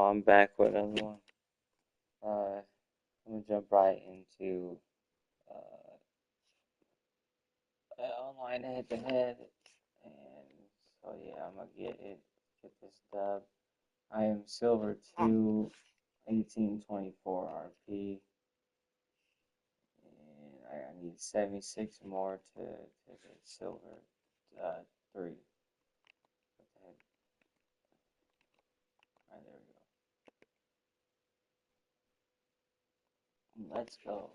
y'all, I'm back with another one. I'm gonna jump right into online head-to-head, and so yeah, I'm gonna get this dub. I am silver 2, 1824 RP, and I need 76 more to get silver 3. What the heck? Alright, there we go. Let's go.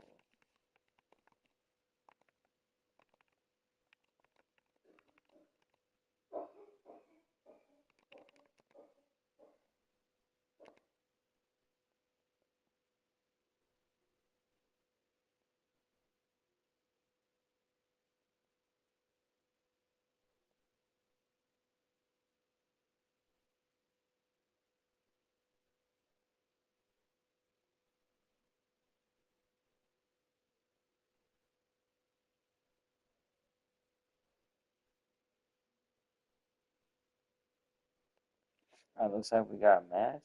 Alright, looks like we got a match.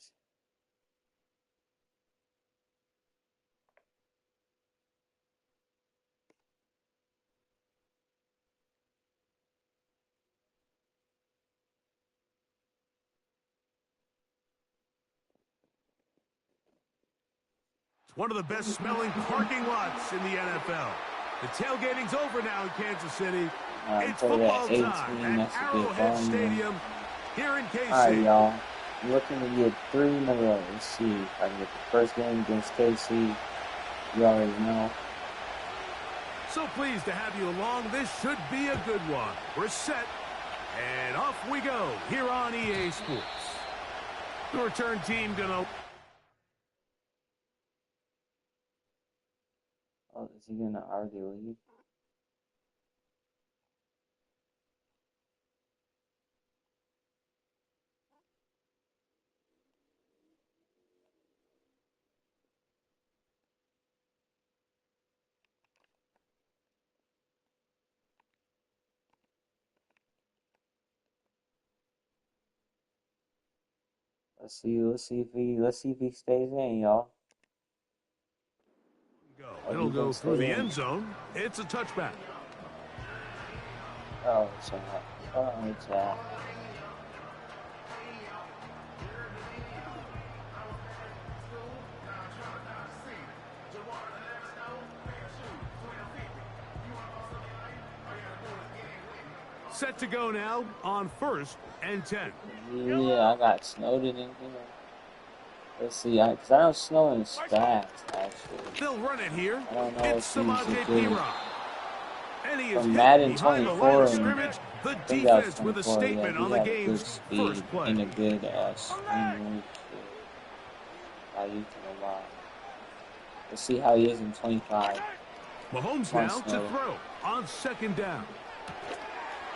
One of the best smelling parking lots in the NFL. The tailgating's over now in Kansas City. It's football time at Arrowhead Stadium here in KC. Alright, y'all. I'm looking to get 3 in a row. Let's see if I can get the first game against KC. You already know. So pleased to have you along. This should be a good one. We're set, and off we go here on EA Sports. The return team gonna... Oh, is he gonna already leave? Let's see if he stays in, y'all. It'll go through the end zone. It's a touchback. Oh, it's that. Oh, it's that. Set to go now on 1st and 10. Yeah, I got Snowden in here. Let's see, because I know Snowden is fast, actually. They'll run it here. I don't know it's if he's a good. From Madden 24 and the I think that was defense with a 24, statement yeah, on the game's first play. And a good swing. I used him a lot. Let's see how he is in 25. Mahomes now to throw on 2nd down.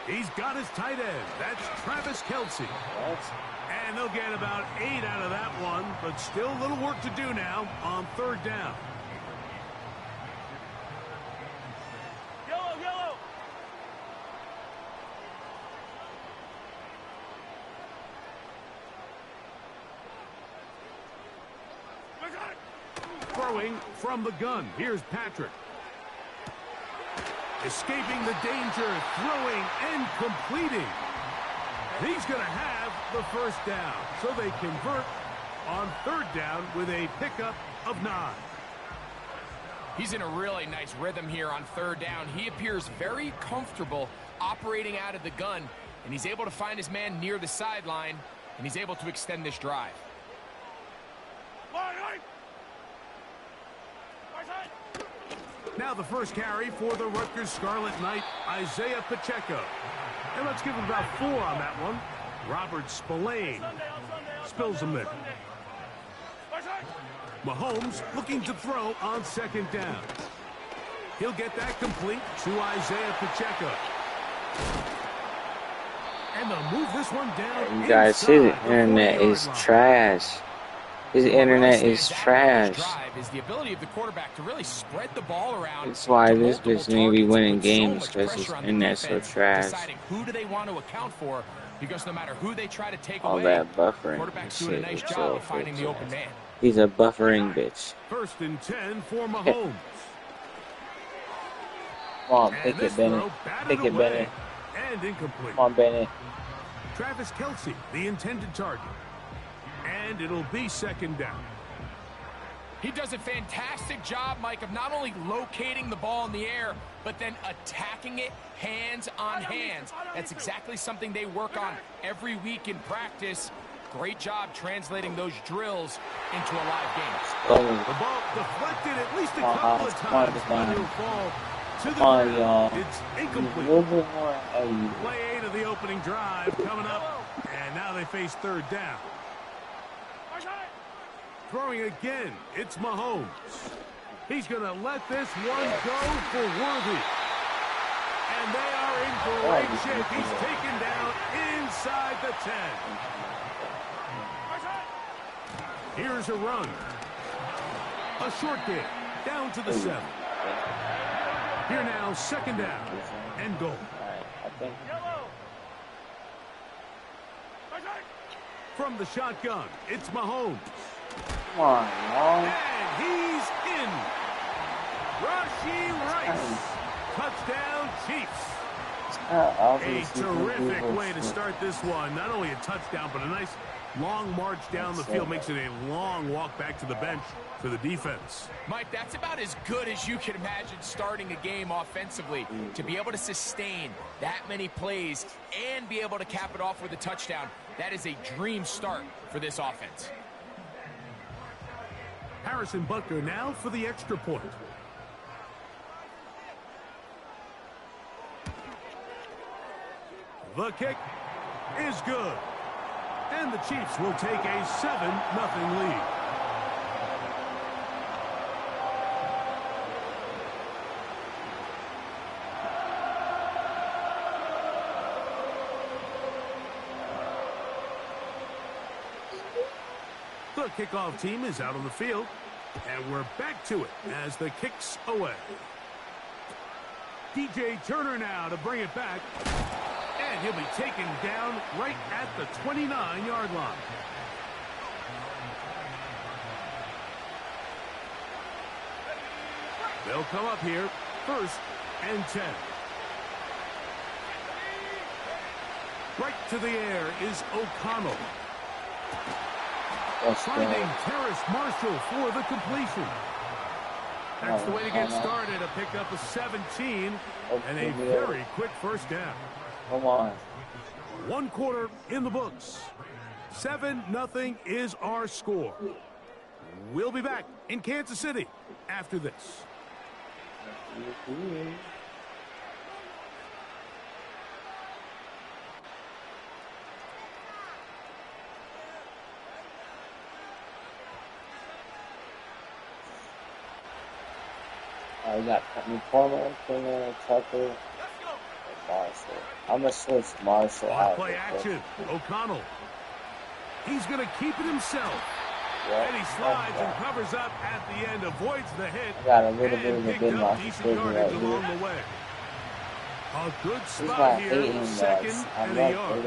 He's got his tight end. That's Travis Kelce. And they'll get about 8 out of that one, but still a little work to do now on 3rd down. Yellow. Throwing from the gun. Here's Patrick. Escaping the danger, throwing and completing. He's going to have the 1st down. So they convert on 3rd down with a pickup of 9. He's in a really nice rhythm here on 3rd down. He appears very comfortable operating out of the gun, and he's able to find his man near the sideline, and he's able to extend this drive. Now the first carry for the Rutgers Scarlet Knight, Isaiah Pacheco. And let's give him about 4 on that one. Robert Spillane spills a minute. Mahomes looking to throw on 2nd down. He'll get that complete to Isaiah Pacheco. And they'll move this one down. You guys see the internet is trash. His internet is trash. Is the ability of the quarterback to really spread the ball around. That's why this bitch need to be winning games because his internet's so trash. Deciding who do they want to account for because no matter who they try to take All away, that buffering quarterback's shit doing a nice is job of finding the open man. He's a buffering bitch. 1st and 10 for Mahomes. Come on, pick it, Bennett. Pick it, Bennett. And incomplete. Come on, Bennett. Travis Kelce, the intended target. And it'll be 2nd down. He does a fantastic job, Mike, of not only locating the ball in the air, but then attacking it hands on hands. That's exactly something they work on every week in practice. Great job translating those drills into a live game. The ball deflected at least a couple of times, but it'll fall to the ground. It's incomplete. Play 8 of the opening drive coming up, and now they face 3rd down. Throwing again, it's Mahomes. He's going to let this one go for Worthy. And they are in great shape. He's taken down inside the 10. Here's a run. A short game, down to the 7. Here now, 2nd down and goal. From the shotgun, it's Mahomes. Come on, man. And he's in. Rashee Rice. Touchdown, Chiefs. A terrific way to start this one. Not only a touchdown, but a nice long march down the field. Makes it a long walk back to the bench for the defense. Mike, that's about as good as you can imagine starting a game offensively. To be able to sustain that many plays and be able to cap it off with a touchdown, that is a dream start for this offense. Harrison Butker now for the extra point. The kick is good. And the Chiefs will take a 7-0 lead. The kickoff team is out on the field, and we're back to it as the kick's away. DJ Turner now to bring it back, and he'll be taken down right at the 29-yard line. They'll come up here, 1st and 10. Right to the air is O'Connell. Finding Terrace Marshall for the completion. That's the way to get started. A pick up of 17 and a very quick 1st down. Come on. 1 quarter in the books. 7-0 is our score. We'll be back in Kansas City after this. We got McCormick, Turner, Tucker, Marshall. I'm going to switch Marshall out. Play action. O'Connell. He's going to keep it himself. Yep. And he slides and covers up at the end, avoids the hit. I got a little bit of a big loss yardage along the way. A good spot here, 2nd and a yard.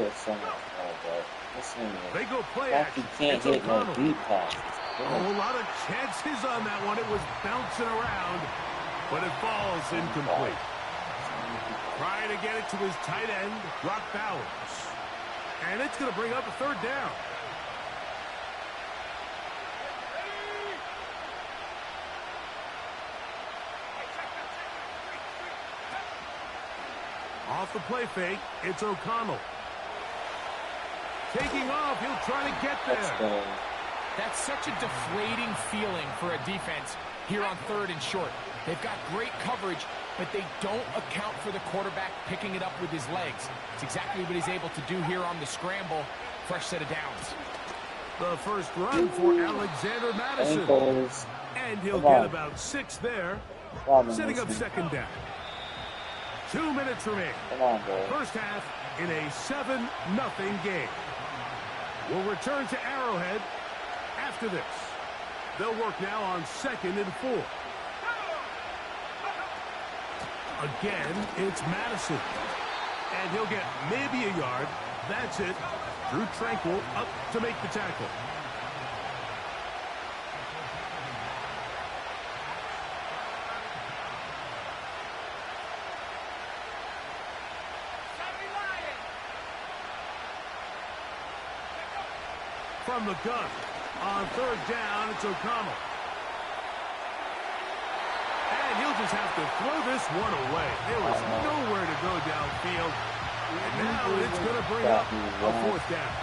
They go play action. Can't hit no deep passes. A whole lot of chances on that one. It was bouncing around, but it falls incomplete. Trying to get it to his tight end, Brock Bowers. And it's going to bring up a 3rd down. Off the play fake, it's O'Connell. Taking off, he'll try to get there. That's such a deflating feeling for a defense here on 3rd and short. They've got great coverage, but they don't account for the quarterback picking it up with his legs. It's exactly what he's able to do here on the scramble. Fresh set of downs. The first run for Alexander Madison. Ankles. And he'll get about 6 there. Setting up 2nd down. 2 minutes remaining. First half in a 7-0 game. We'll return to Arrowhead after this. They'll work now on 2nd and 4. Again, it's Madison. And he'll get maybe a yard. That's it. Drew Tranquil up to make the tackle. From the gun. On third down, it's O'Connell. And he'll just have to throw this one away. There was nowhere to go downfield. And now it's going to bring up a fourth down.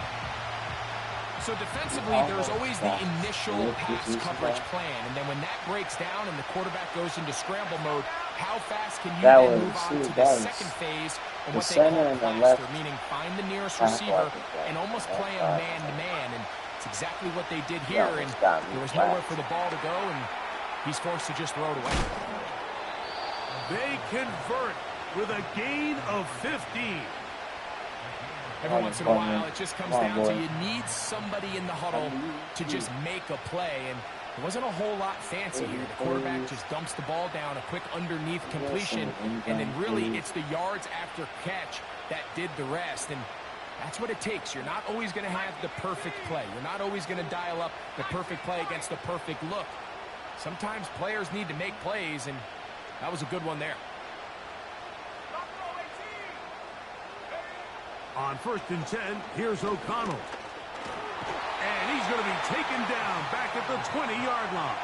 So defensively, there's always the initial pass coverage plan. And then when that breaks down and the quarterback goes into scramble mode, how fast can you then move on to the second phase and what they call plaster, meaning find the nearest receiver and almost play him man-to-man. And it's exactly what they did here. And there was nowhere for the ball to go, and he's forced to just throw it away. They convert with a gain of 15. Every once in a while, it just comes down to you need somebody in the huddle to just make a play. And it wasn't a whole lot fancy here. The quarterback just dumps the ball down, a quick underneath completion, and then really it's the yards after catch that did the rest. And that's what it takes. You're not always going to have the perfect play. You're not always going to dial up the perfect play against the perfect look. Sometimes players need to make plays, and that was a good one there. On 1st and 10, here's O'Connell. And he's going to be taken down back at the 20-yard line.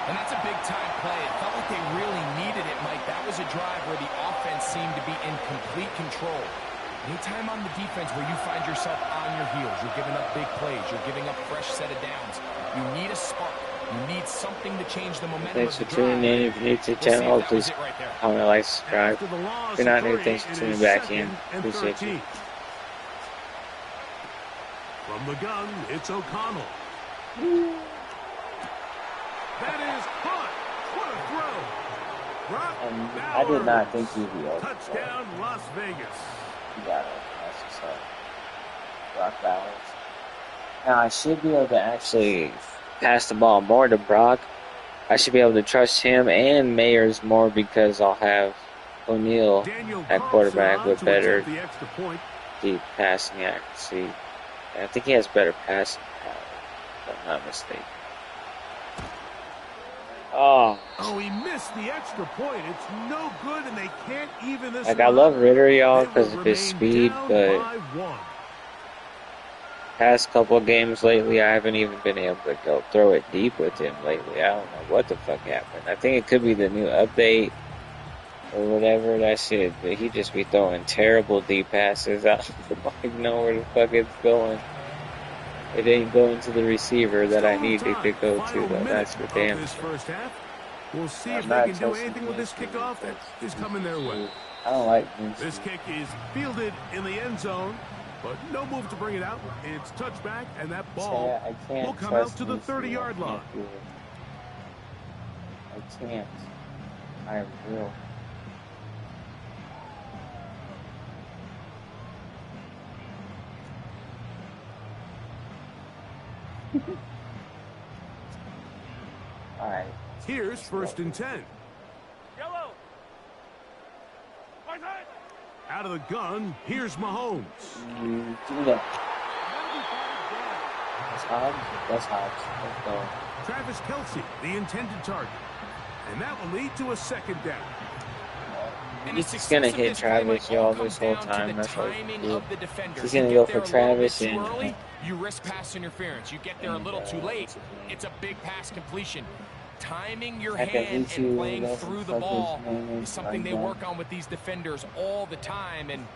And that's a big-time play. It felt like they really needed it, Mike. That was a drive where the offense seemed to be in complete control. Anytime on the defense where you find yourself on your heels, you're giving up big plays, you're giving up fresh set of downs, you need a spark. You need something to change the momentum Thanks for tuning in. If you're new to the channel, please comment, like, subscribe. If you're not new, thanks for tuning back in. Appreciate you. From the gun, it's O'Connell. That is caught. What a throw. I did not think he'd be open. Touchdown, Las Vegas. You got it. That's what's up. Brock Bowers. Now, I should be able to actually pass the ball more to Brock. I should be able to trust him and Mayers more because I'll have O'Neal at quarterback with better deep passing accuracy. I think he has better passing power, if I'm not mistaken. Oh, he missed the extra point. It's no good, and they can't even this. Like, I love Ritter, y'all, because of his speed, but past couple of games lately, I haven't even been able to go throw it deep with him lately. I don't know what the fuck happened. I think it could be the new update or whatever that shit, but he just be throwing terrible deep passes. I don't like know where the fuck it's going. It ain't going to the receiver that I need it to go to, though. That's for damn sure. We'll see if they can do anything with this kickoff that is coming their way. I don't like this kick is fielded in the end zone, but no move to bring it out. It's touchback, and that ball will come out to the 30-yard line. I can't. I will. All right. Here's 1st and 10. Yellow. Out of the gun, here's Mahomes. Give me that. That's Hobbs. That's Hobbs. Let's go. Travis Kelce, the intended target. And that will lead to a 2nd down. He's just gonna hit Travis, y'all, this whole time. That's what he's doing. He's gonna go for Travis, and you risk pass interference. You get there a little too late. It's a big pass completion. Timing your hand and playing through the ball is something they work on with these defenders all the time. And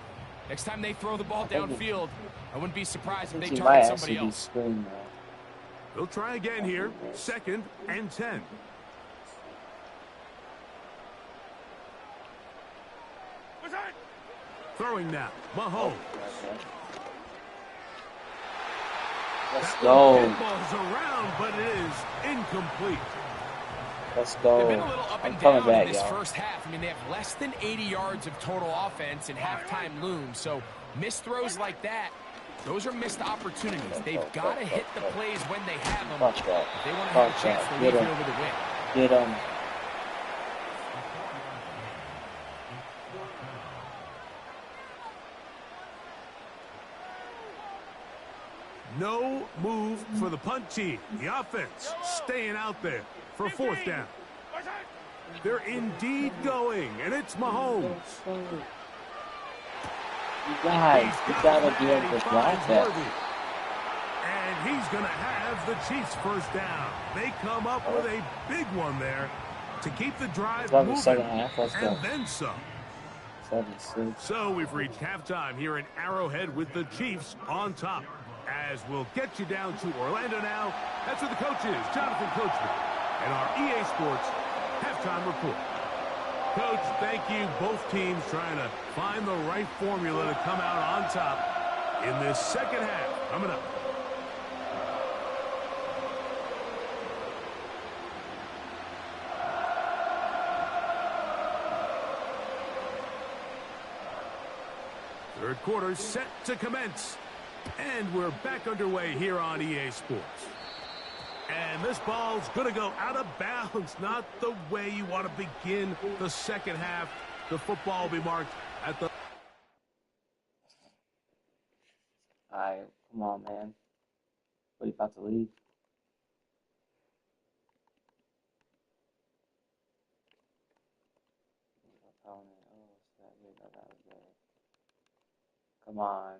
next time they throw the ball downfield, I wouldn't be surprised if they target somebody else. They'll try again here. 2nd and 10. Throwing now, Mahomes. Let's go. Ball's around, but it is incomplete. Let's go. They've been a little up and down in this first half. I mean, they have less than 80 yards of total offense and halftime looms. So missed throws like that, those are missed opportunities. They've got to hit the plays when they have them. If they want to have a chance to leave here with a win. Get them. move for the punt team. The offense staying out there for 4th down. They're indeed going, and it's Mahomes. You gotta be able to block that. And he's going to have the Chiefs 1st down. They come up with a big one there to keep the drive moving, and then some. So we've reached halftime here in Arrowhead with the Chiefs on top. As we'll get you down to Orlando now. That's where the coach is, Jonathan Coachman, and our EA Sports halftime report. Coach, thank you. Both teams trying to find the right formula to come out on top in this second half. Coming up. Third quarter set to commence. And we're back underway here on EA Sports. And this ball's going to go out of bounds. Not the way you want to begin the second half. The football will be marked at the... Alright, come on, man. What are you about to lead? Come on.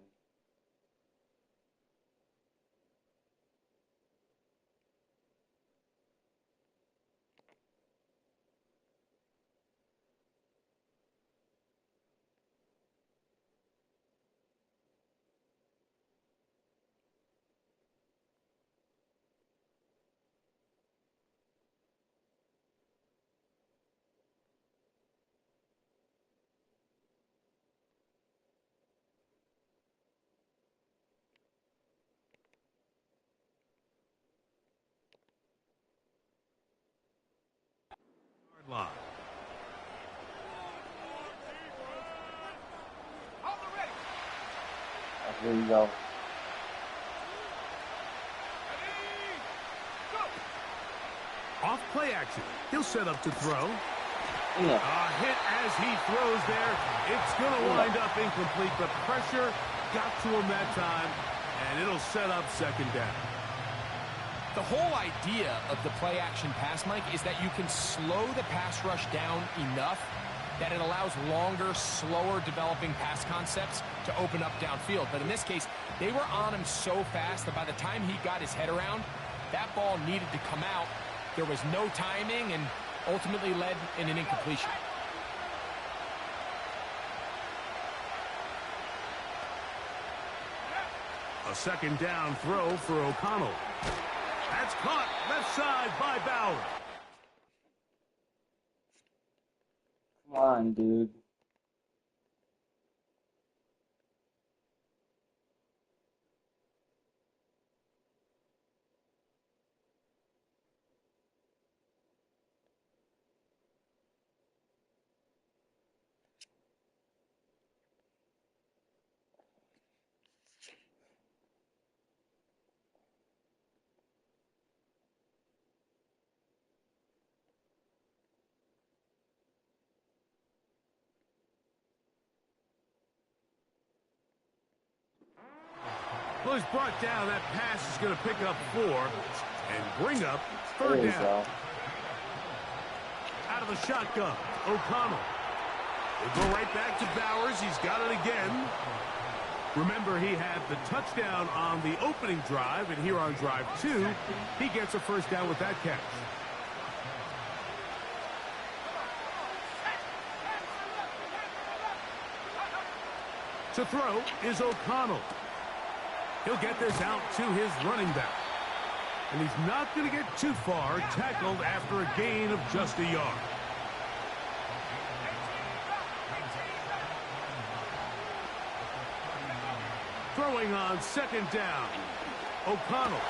Line. Here you go. Off play action. He'll set up to throw. Yeah. A hit as he throws there. It's going to wind up incomplete. The pressure got to him that time, and it'll set up 2nd down. The whole idea of the play action pass, Mike, is that you can slow the pass rush down enough that it allows longer, slower developing pass concepts to open up downfield. But in this case, they were on him so fast that by the time he got his head around, that ball needed to come out. There was no timing and ultimately led in an incompletion. A 2nd down throw for O'Connell. That's caught left side by Bauer. Come on, dude. Well, he's brought down. That pass is going to pick up 4 and bring up 3rd down. Out of the shotgun, O'Connell. We'll go right back to Bowers. He's got it again. Remember, he had the touchdown on the opening drive, and here on drive 2, he gets a 1st down with that catch. To throw is O'Connell. He'll get this out to his running back. And he's not going to get too far, tackled after a gain of just a yard. Throwing on 2nd down. O'Connell.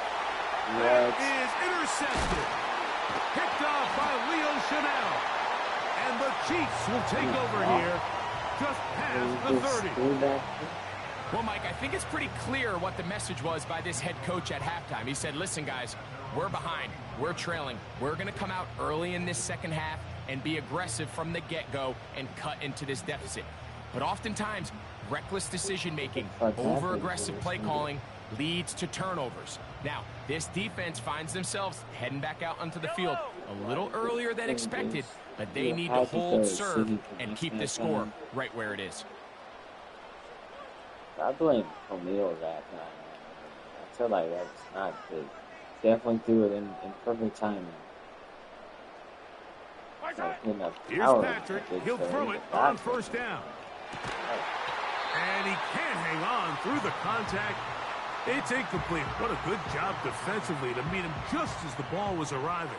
That is intercepted. Picked off by Leo Chanel. And the Chiefs will take over here just past the 30. Well, Mike, I think it's pretty clear what the message was by this head coach at halftime. He said, listen, guys, we're behind. We're trailing. We're going to come out early in this second half and be aggressive from the get-go and cut into this deficit. But oftentimes, reckless decision-making, over-aggressive play calling leads to turnovers. Now, this defense finds themselves heading back out onto the field a little earlier than expected, but they need to hold serve and keep the score right where it is. I blame Camille that time. I feel like that's not good. Definitely threw it in perfect timing. Here's Patrick. He'll throw it on first down. And he can't hang on through the contact. It's incomplete. What a good job defensively to meet him just as the ball was arriving.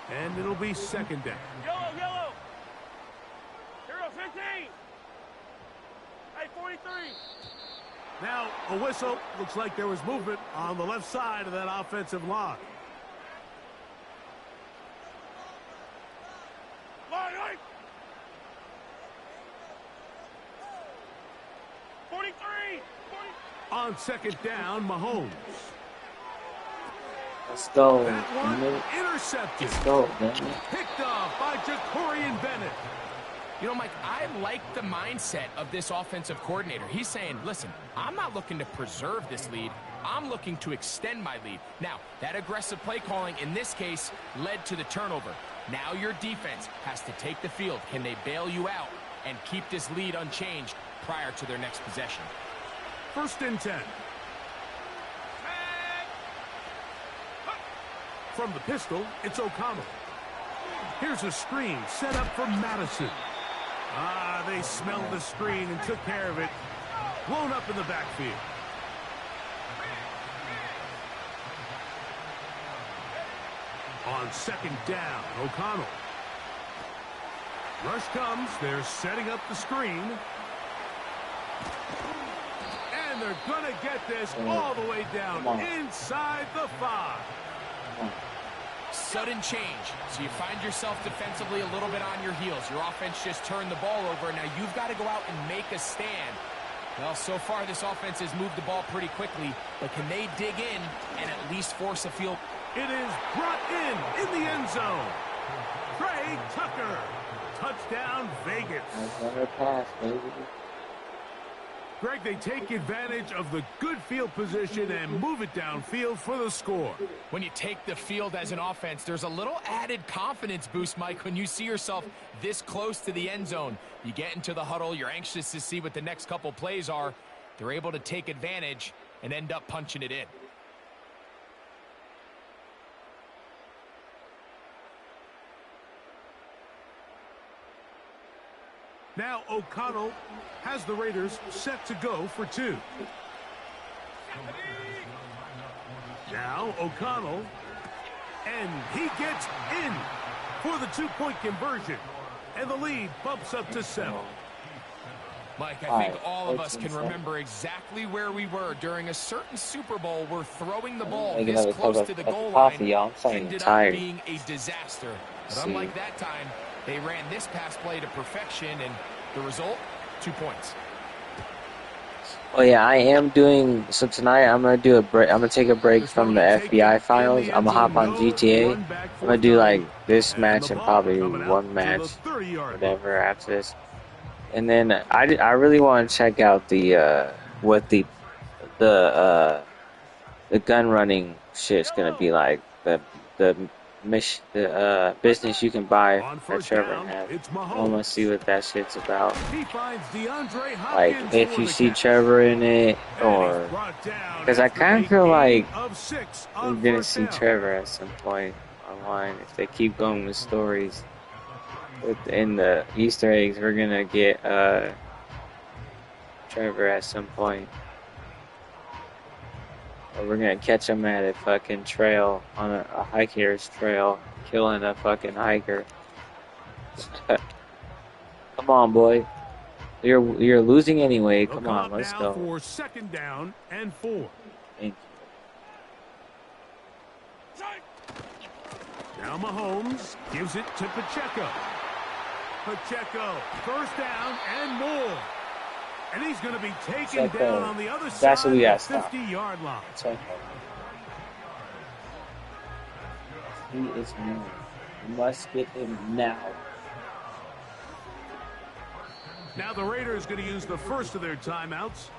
And it'll be second down. Yellow. 0-15. Hey, 43. Now, a whistle. Looks like there was movement on the left side of that offensive line. Line. 43. On second down, Mahomes. Let's go. That one intercepted. Let's go, man. Picked off by Jacorian Bennett. You know, Mike, I like the mindset of this offensive coordinator. He's saying, listen, I'm not looking to preserve this lead. I'm looking to extend my lead. Now, that aggressive play calling in this case led to the turnover. Now your defense has to take the field. Can they bail you out and keep this lead unchanged prior to their next possession? 1st and 10. From the pistol, it's O'Connell. Here's a screen set up for Madison. They smelled the screen and took care of it. Blown up in the backfield. On second down, O'Connell. Rush comes. They're setting up the screen. And they're going to get this all the way down inside the 5. Sudden change. So you find yourself defensively a little bit on your heels. Your offense just turned the ball over. Now you've got to go out and make a stand. Well, so far this offense has moved the ball pretty quickly, but can they dig in and at least force a field? It is brought in the end zone. Trey Tucker. Touchdown, Vegas. Nice pass, baby. Greg, they take advantage of the good field position and move it downfield for the score. When you take the field as an offense, there's a little added confidence boost, Mike, when you see yourself this close to the end zone. You get into the huddle, you're anxious to see what the next couple plays are. They're able to take advantage and end up punching it in. Now O'Connell has the Raiders set to go for 2. Now O'Connell, and he gets in for the 2-point conversion, and the lead bumps up to 7. Mike, I think all of us can remember exactly where we were during a certain Super Bowl where throwing the ball this close to the goal line ended up being a disaster. But unlike that time, they ran this pass play to perfection, and the result, 2 points. Oh yeah, I am doing. So tonight I'm gonna do a break. I'm gonna take a break from the FBI files. I'm gonna hop on GTA. I'm gonna do like this match and probably one match, whatever after this. And then I really want to check out the what the gun running shit's gonna be like. The business you can buy that Trevor has. I want to see what that shit's about. Like, if you see Trevor in it, or... Because I kind of feel like we're going to see Trevor at some point online. If they keep going with stories. In the Easter eggs, we're going to get Trevor at some point. Or we're gonna catch him at a fucking trail, on a hiker's trail, killing a fucking hiker. Come on, boy. You're losing anyway. Come on, let's go. For 2nd down and 4. Thank you. Now Mahomes gives it to Pacheco. Pacheco, 1st down and more. And he's going to be taken down on the other side of the 50-yard line. He is new. We must get him now. Now the Raiders going to use the first of their timeouts.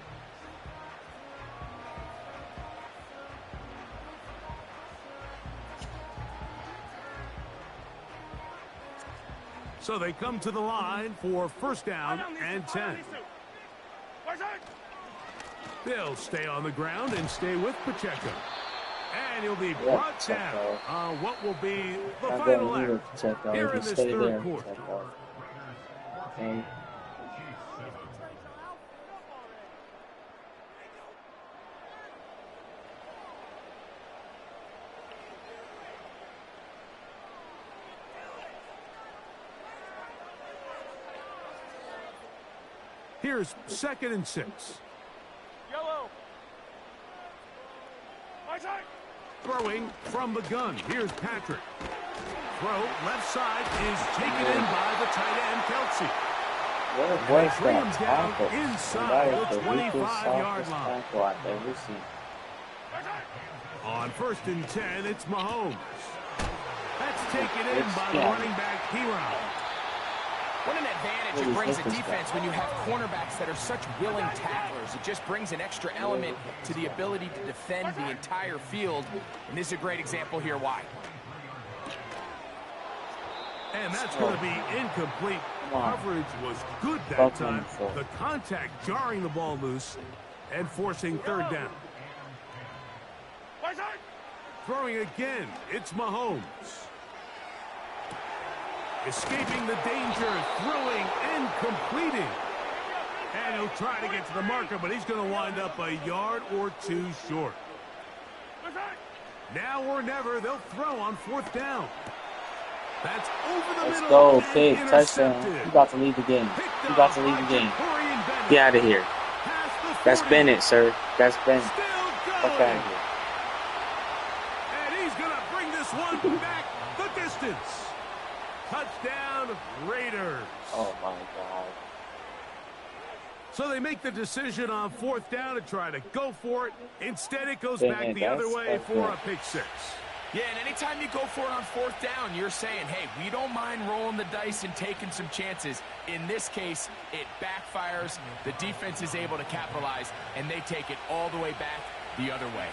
So they come to the line for first down and 10. They'll stay on the ground and stay with Pacheco. And he'll be brought down on what will be the final act here in this third quarter. Okay. Here's 2nd and 6. Yellow. Throwing from the gun. Here's Patrick. Throw left side is taken in by the tight end, Kelsey. What Bring him was down that tackle? inside the The 25-yard line. tackle I've ever seen. On 1st and 10, it's Mahomes. That's taken in by the running back, P-Round. What an advantage it brings a defense when you have cornerbacks that are such willing tacklers. It just brings an extra element to the ability to defend the entire field. And this is a great example here why. And that's going to be incomplete. Coverage was good that time. The contact jarring the ball loose and forcing 3rd down. Throwing again, it's Mahomes. Escaping the danger, throwing and completing. And he'll try to get to the marker, but he's going to wind up a yard or 2 short. Now or never, they'll throw on 4th down. That's over the middle. Let's go, big touchdown. You about to lead the game. You about to lead the game. Get out of here. That's Bennett, sir. That's Bennett. Fuck out of here. And he's going to bring this one back the distance. Touchdown, Raiders. Oh, my God. So they make the decision on 4th down to try to go for it. Instead, it goes back the other way for a pick 6. Yeah, and anytime you go for it on 4th down, you're saying, hey, we don't mind rolling the dice and taking some chances. In this case, it backfires. The defense is able to capitalize, and they take it all the way back the other way.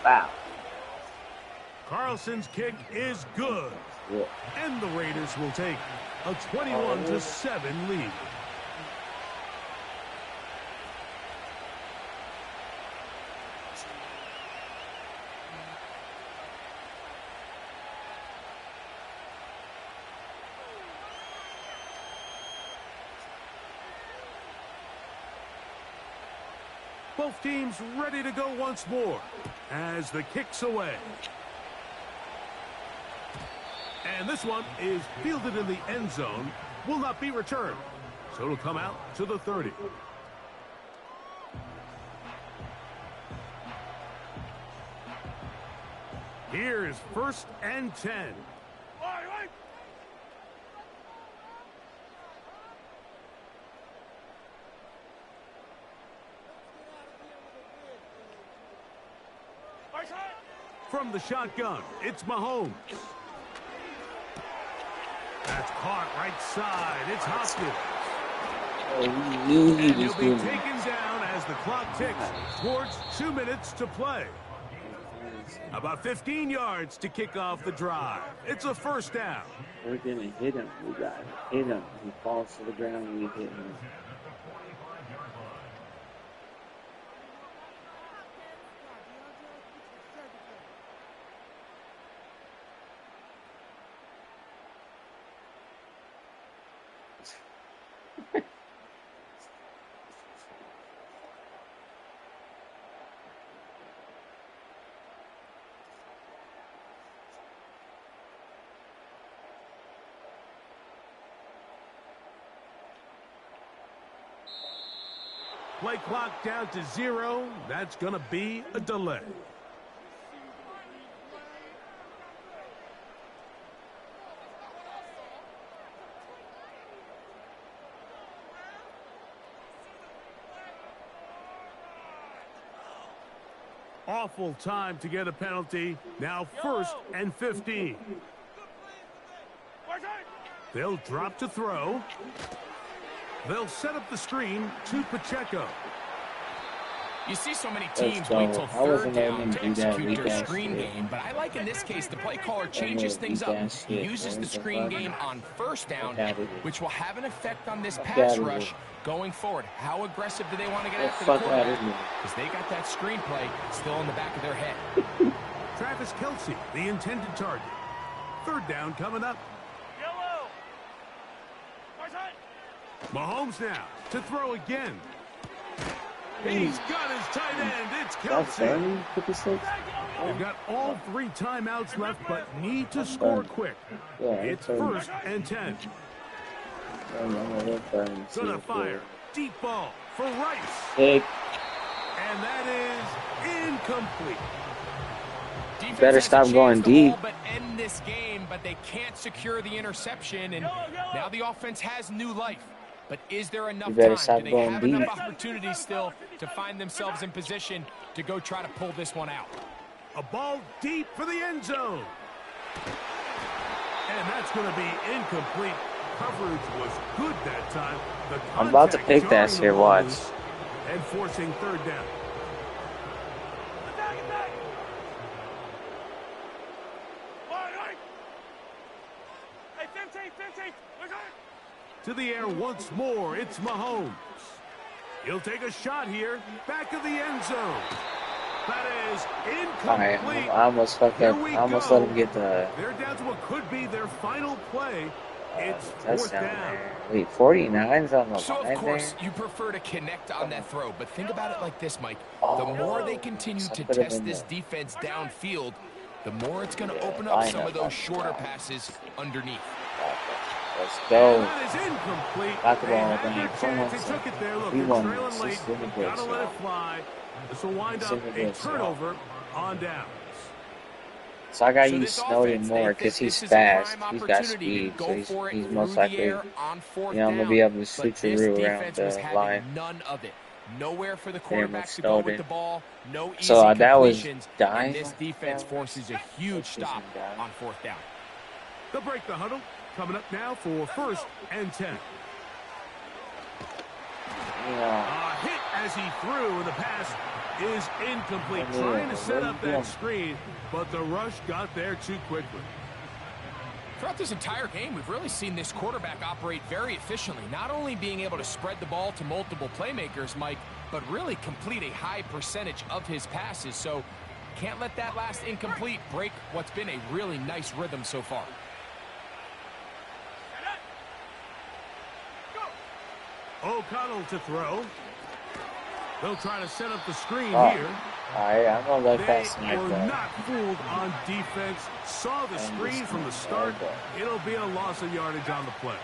Wow. Carlson's kick is good. Yeah. And the Raiders will take a 21-7 lead. Both teams ready to go once more as the kick's away. And this one is fielded in the end zone, will not be returned. So it'll come out to the 30. Here's 1st and 10. From the shotgun, it's Mahomes. That's caught right side. It's Hopkins. Oh, he knew he and was he'll be doing taken down as the clock ticks towards 2 minutes to play. About 15 yards to kick off the drive. It's a 1st down. We're going to hit him. We got to hit him. He falls to the ground and we hit him. Play clock down to 0. That's going to be a delay. Awful time to get a penalty. Now 1st and 15. They'll drop to throw. They'll set up the screen to Pacheco. You see so many teams wait till third down to execute their screen shit. game, but I like in this case the play caller changes things up. He uses the screen game on first down, which will have an effect on this pass rush going forward. How aggressive do they want to get after the quarterback? Because they got that screen play still in the back of their head. Travis Kelce, the intended target. Third down coming up. Yellow. Mahomes now to throw again. He's got his tight end. It's Kelce. They've got all 3 timeouts left, but need to score quick. It's 1st and 10. Gonna fire. Deep ball for Rice. And that is incomplete. Defense Better stop going deep. But end this game, but they can't secure the interception, and now the offense has new life. But is there enough time? Do they have enough opportunities still to find themselves in position to go try to pull this one out? A ball deep for the end zone. And that's going to be incomplete. Coverage was good that time. I'm about to pick that here, watch. And forcing third down. Hey, 15. To the air once more, it's Mahomes. He'll take a shot here, back of the end zone. That is incomplete. Alright, I almost fucked up. I almost let him get the... They're down to what could be their final play. It's that's fourth down down. there. Wait, 49's on the So, line of course, there? you prefer to connect on that throw, but think about it like this, Mike. Oh, the more they continue to test this defense downfield, the more it's going to open up some of those shorter passes underneath. Let's go. That is incomplete. Got the ball They in had their the chance. hand. They took it there. Look, We they're won trailing this. late. This is really good, Gotta let so. it fly. This will wind up a turnover on downs. So I gotta So use this Snowden offense, more they because think he's this is a fast. prime He's got opportunity to speed, go so for it he's through most the likely, air on fourth I'm gonna down, be able to but switch this through around defense was the having line. none of it. Nowhere for the Damn, quarterback to go Snowden. with the ball. No easy So that was completions. dying. And this defense forces a huge stop on fourth down. They'll break the huddle. Coming up now for 1st and 10. Yeah. A hit as he threw, and the pass is incomplete. Trying to set up that screen, but the rush got there too quickly. Throughout this entire game, we've really seen this quarterback operate very efficiently, not only being able to spread the ball to multiple playmakers, Mike, but really complete a high percentage of his passes. So can't let that last incomplete break what's been a really nice rhythm so far. O'Connell to throw. They'll try to set up the screen here. Alright, I'm gonna let that They snipe were that. not fooled on defense. Saw the screen from the start. It'll be a loss of yardage on the play.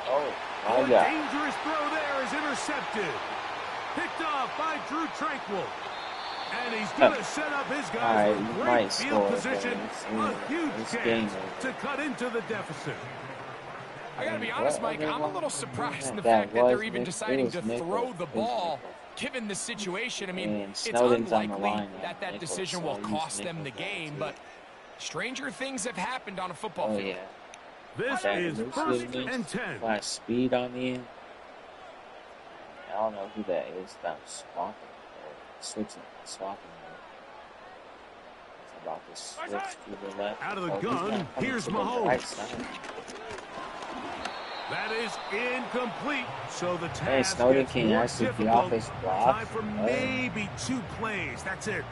Oh, A my God. dangerous throw there is intercepted. Picked off by Drew Tranquil. And he's going to set up his guys Alright, with you great might field score, position. but A huge it's chance game to cut into the deficit. I gotta be honest, Mike, I'm a little surprised in the That fact that they're was even Nick- deciding it to was Nichols. throw the It was ball. Nichols. Given the situation, I mean, And it's Snowden's on the unlikely line, that Nichols, decision so will use cost them the Nichols game, too. but stranger things have happened on a football Oh, field. yeah. This That is looks 1st good. and 10. Got speed on the end. I don't know who that is. That swapping or swapping. It's about to switch to the left. Out of the Oh, he's gun, not coming here's to the Mahomes. right side. That is incomplete. So the Hey, task Snowden gets can more actually be difficult. off his block. Time for maybe 2 plays. That's it.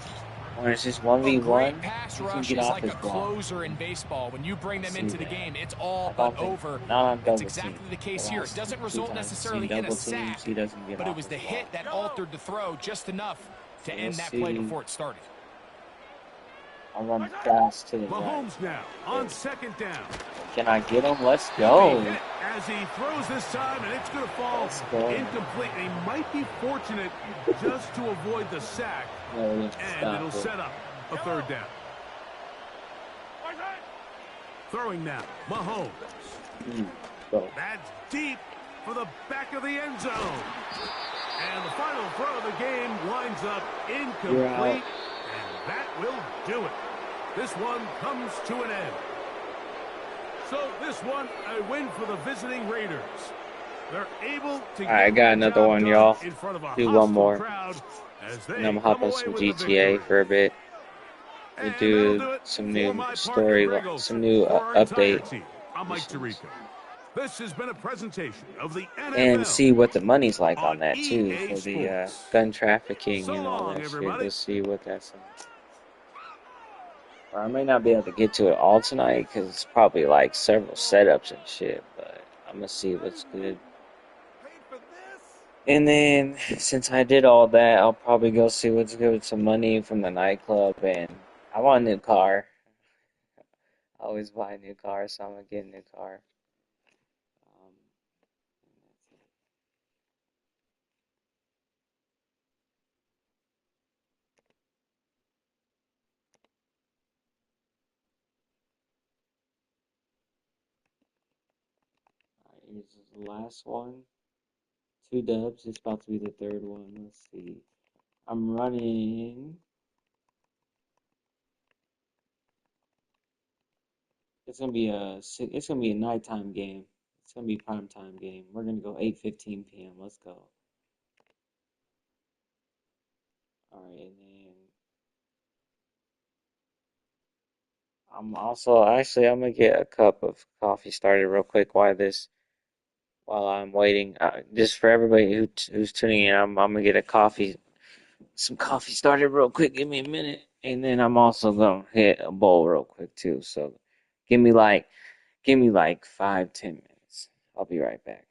When it's just A 1v1, great pass you can rush get is off like his a block. closer in baseball. When you bring them into the game, it's all but over. Not on It's double exactly team. the case The here. It last doesn't two result times I've necessarily seen in a double teams, sack, he doesn't get but it off was the his hit block. that altered the throw just enough to So end let's that play see. before it started. I'll run fast to the right. Mahomes now on 2nd down. Can I get him? Let's go. He hit as he throws this time, and it's going to fall Let's go. incomplete. He might be fortunate just to avoid the sack, No, and it'll set up a 3rd down. Throwing now, Mahomes. Go. That's deep for the back of the end zone. And the final throw of the game winds up incomplete, and that will do it. This one comes to an end. So this one, a win for the visiting Raiders. They're able to I get got the another job one, done y'all. in front of a Do one hostile more. crowd as And they I'm come hopping away some with the GTA victory. for a bit. We And that'll do do it some for new my part of story, Grego some new for our entire update team. I'm Mike missions. Tirico. This has been a presentation of the And NFL see what the money's like on on that too EA for the Sports. gun trafficking So and all long, that shit. everybody. Let's see what that's. Or I may not be able to get to it all tonight because it's probably like several setups and shit. But I'm gonna see what's good. And then since I did all that, I'll probably go see what's good with some money from the nightclub. And I want a new car. I always buy a new car, so I'm gonna get a new car. Um, Alright, here's the last one. 2 dubs. It's about to be the third one. Let's see. I'm running. It's gonna be a nighttime game. It's gonna be prime time game. We're gonna go 8:15 p.m. Let's go. All right, and then I'm gonna get a cup of coffee started real quick while I'm waiting. Just for everybody who's tuning in, I'm gonna get some coffee started real quick. Give me a minute, and then I'm also gonna hit a bowl real quick too. So give me like give me like 5-10 minutes. I'll be right back.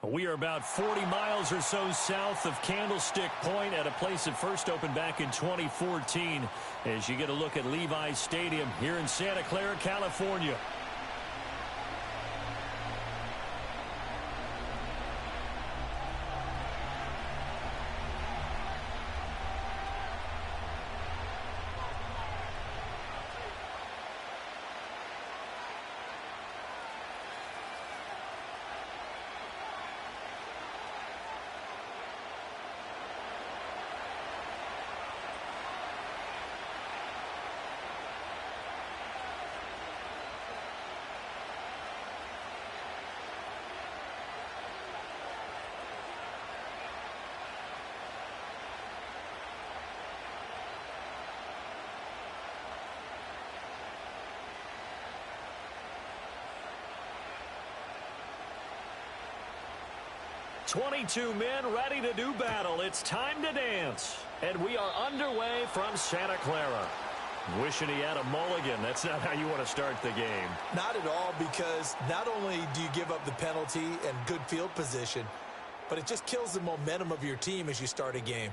We are about 40 miles or so south of Candlestick Point at a place that first opened back in 2014 as you get a look at Levi's Stadium here in Santa Clara, California. "22 men ready to do battle. It's time to dance." And we are underway from Santa Clara. Wishing he had a mulligan. That's not how you want to start the game. Not at all, because not only do you give up the penalty and good field position, but it just kills the momentum of your team as you start a game.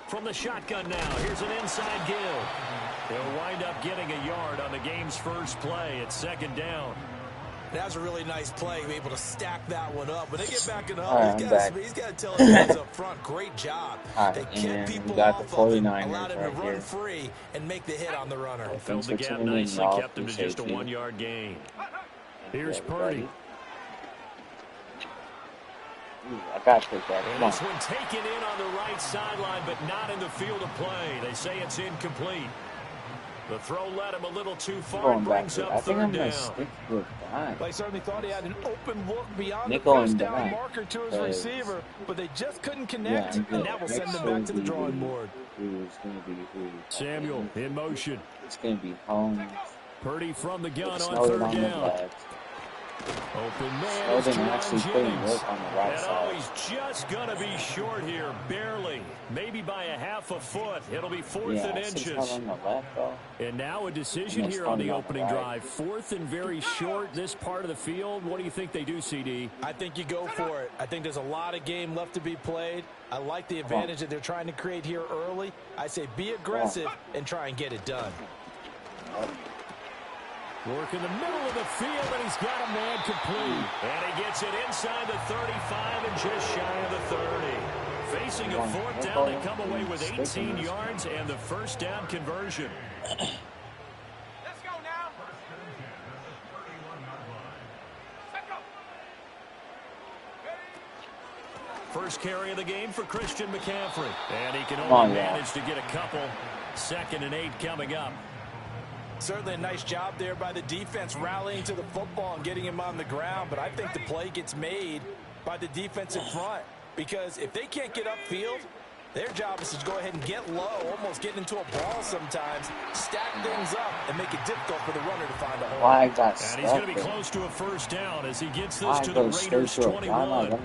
From the shotgun now, here's an inside give. He'll wind up getting a yard on the game's first play at second down. That's a really nice play, be able to stack that one up. When they get back in the Right, hub, he's got to tell his guys up front, great job. They kept people off of him, 49ers allowed him to right run here. free and make the hit on the runner. Filled the gap nicely, kept him to just a 1-yard gain. Here's Purdy. I got to take that. And this one taken in on the right sideline, but not in the field of play. They say it's incomplete. The throw led him a little too far and brings up third down. They certainly thought he had an open look beyond Nickel the first and down dime. marker to his receiver, but they just couldn't connect, and that will send them back to the drawing board. Samuel in motion. It's going to be home. Purdy from the gun on third down. Open man, Snowden actually putting work on the right and side. he's just going to be short here, barely. Maybe by a half a foot. It'll be fourth and inches. On the left, though. And now a decision here on the opening drive. Fourth and very short, this part of the field. What do you think they do, CD? I think you go for it. I think there's a lot of game left to be played. I like the advantage that they're trying to create here early. I say be aggressive and try and get it done. Work in the middle of the field, and he's got a man complete. And he gets it inside the 35 and just shy of the 30. Facing a fourth down, they come away with 18 yards and the first down conversion. Let's go now. Let's go. First carry of the game for Christian McCaffrey. And he can only manage to get a couple. 2nd and 8 coming up. Certainly a nice job there by the defense rallying to the football and getting him on the ground, but I think the play gets made by the defensive front, because if they can't get upfield, their job is to go ahead and get low, almost get into a ball sometimes, stack things up, and make it difficult for the runner to find a hole. And he's going to be close to a first down as he gets this to the Raiders' 21.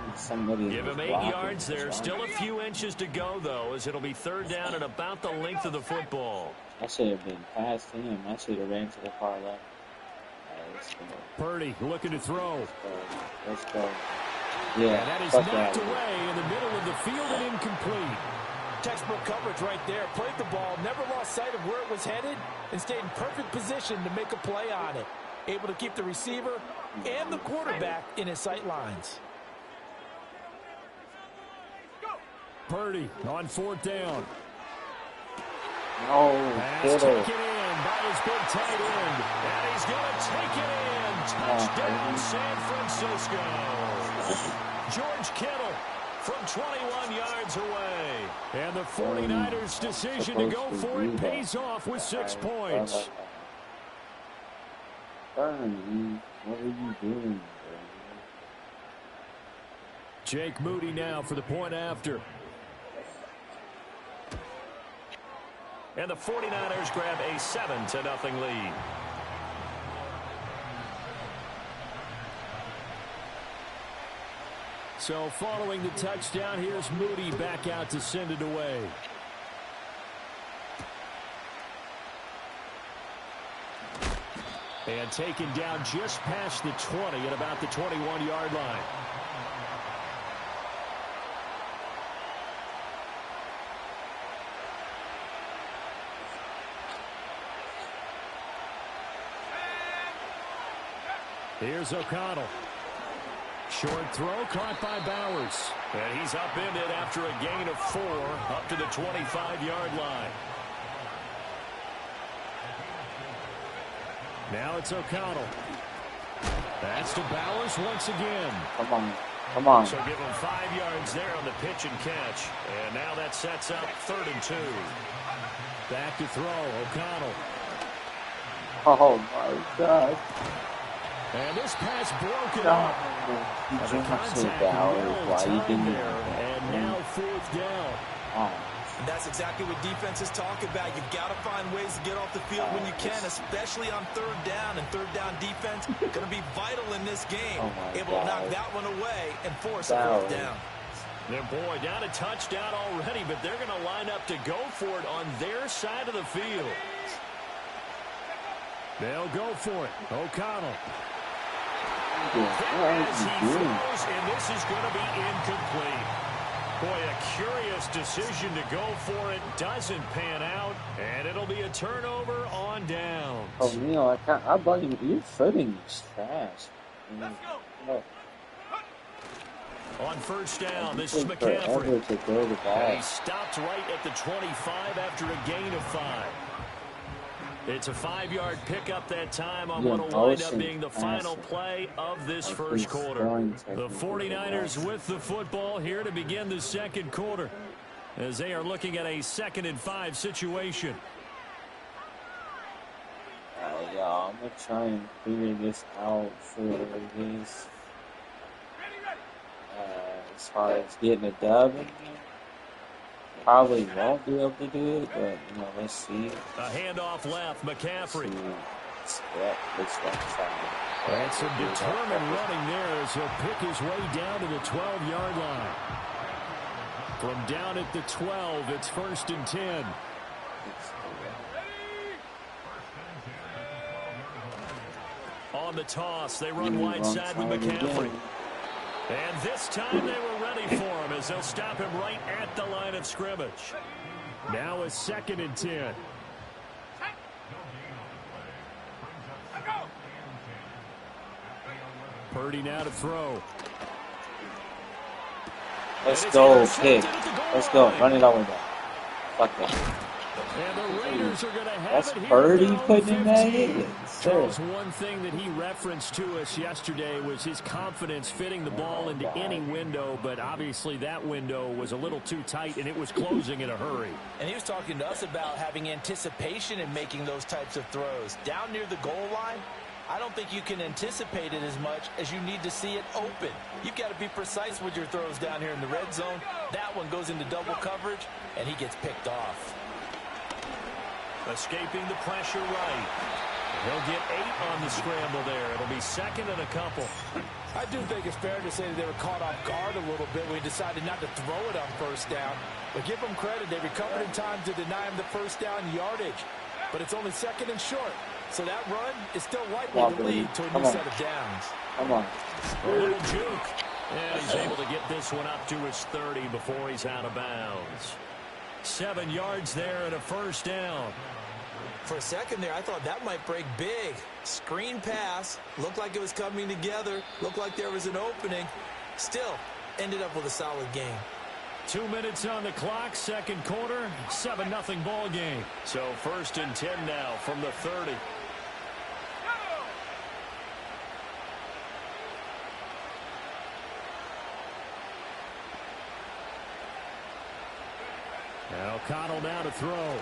Give him 8 yards there. Still a few inches to go, though, as it'll be third down and about the length of the football. I should have been past him. I should have ran to the far left. Purdy looking to throw. Let's go. Yeah, and that is knocked away in the middle of the field and incomplete. Textbook coverage right there. Played the ball, never lost sight of where it was headed, and stayed in perfect position to make a play on it. Able to keep the receiver and the quarterback in his sight lines. Purdy on fourth down. No, Pass taken in by his big tight end. And he's going to take it in. Touchdown, San Francisco. George Kittle from 21 yards away. And the 49ers' decision to go for it pays off with 6 points. Bernie, what are you doing, Jake Moody now for the point after. And the 49ers grab a 7-0 lead. So following the touchdown, here's Moody back out to send it away. And taken down just past the 20 at about the 21-yard line. Here's O'Connell. Short throw caught by Bowers. And he's upended after a gain of 4 up to the 25-yard line. Now it's O'Connell. That's to Bowers once again. Come on. Come on. So give him 5 yards there on the pitch and catch. And now that sets up 3rd and 2. Back to throw, O'Connell. Oh, my God. And this pass broken up. You jumped to Bowers. Why you didn't? And now 4th down. Oh. And that's exactly what defenses talk about. You've got to find ways to get off the field when you can, especially on 3rd down. And 3rd down defense going to be vital in this game. Able to knock that one away and force a 4th down. And boy, down a touchdown already, but they're going to line up to go for it on their side of the field. They'll go for it. O'Connell. As he throws, and this is going to be incomplete. Boy, a curious decision to go for it. Doesn't pan out, and it'll be a turnover on downs. Oh, Neil, I blame you. Your footing is trash. Let's go. On 1st down, this is McCaffrey. To throw the ball. And he stopped right at the 25 after a gain of 5. It's a 5-yard pickup that time on what will wind up being the final play of this first quarter. The 49ers with the football here to begin the 2nd quarter as they are looking at a 2nd and 5 situation. Y'all, I'm going to try and figure this out for this. As far as getting a dub in here. Probably won't be able to do it, but, you know, let's see. A handoff left, McCaffrey. That's some determined running there as he'll pick his way down to the 12-yard line. From down at the 12, it's 1st and 10. On the toss, they run wide side with McCaffrey. And this time they were ready for him as they'll stop him right at the line of scrimmage. Now a 2nd and 10. Purdy now to throw. Let's go, kick. Let's go. Run it all the way down. Fuck that. And the Raiders are going to have That's it here. Purdy putting in that hit. Charles, one thing that he referenced to us yesterday was his confidence fitting the ball into any window, but obviously that window was a little too tight, and it was closing in a hurry. And he was talking to us about having anticipation in making those types of throws. Down near the goal line, I don't think you can anticipate it as much as you need to see it open. You've got to be precise with your throws down here in the red zone. That one goes into double coverage, and he gets picked off. Escaping the pressure right. He'll get 8 on the scramble there. It'll be 2nd and a couple. I do think it's fair to say that they were caught off guard a little bit when he decided not to throw it on 1st down. But give them credit. They recovered in time to deny him the 1st down yardage. But it's only 2nd and short. So that run is still likely to lead to a new set of downs. Come on. A little juke. And he's able to get this one up to his 30 before he's out of bounds. 7 yards there and a 1st down. For a second there, I thought that might break big. Screen pass. Looked like it was coming together. Looked like there was an opening. Still, ended up with a solid game. 2 minutes on the clock, 2nd quarter, 7-0 ball game. So 1st and 10 now from the 30. Now O'Connell now to throw.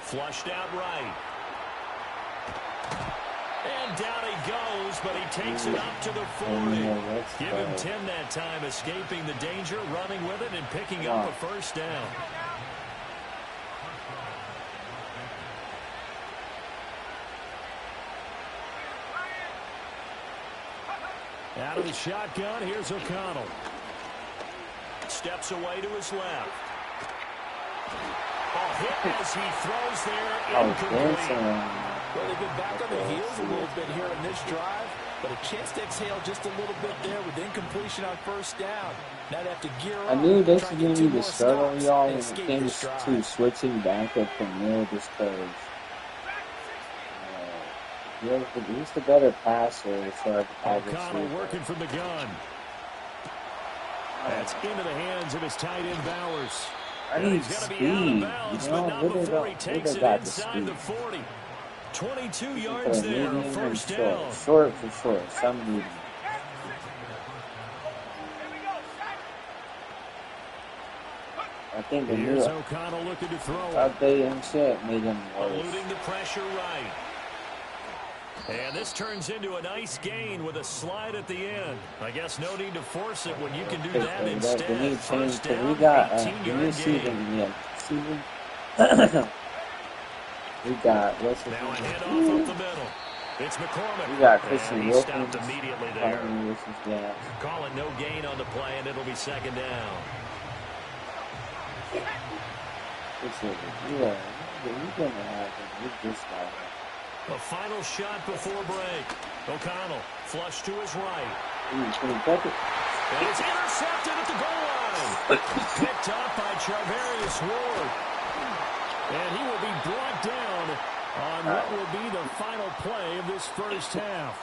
Flushed out right. And down he goes, but he takes it up to the 40. Give him 10 that time, escaping the danger, running with it, and picking up a 1st down. Out of the shotgun, here's O'Connell. Steps away to his left. Oh, hit as he throws there. Incomplete. Well, they've been back on their heels a little bit here in this drive, but a chance to exhale just a little bit there with incompletion on first down. Now they have to gear up. I knew this was going to be the struggle, y'all, when it came to switching back up from middle just because he's the better passer. So O'Connell working from the gun. That's into the hands of his tight end Bowers. I need speed, you know, really takes it inside the 40. 22 yards there, first down. Short for sure, some medium. I think the new O'Connell looking to throw. Update and shit made him worse. Eluding the pressure right. And this turns into a nice gain with a slide at the end. I guess no need to force it when you can do that instead. The new change, we got the new season, we got, what's his name? Now a handoff up the middle. It's McCormick. We got Christian Wilkins. Stopped immediately there. Calling no gain on the play, and it'll be second down. A final shot before break. O'Connell flush to his right. And it's intercepted at the goal line. Picked up by Charvarius Ward. And he will be brought down on what will be the final play of this first half.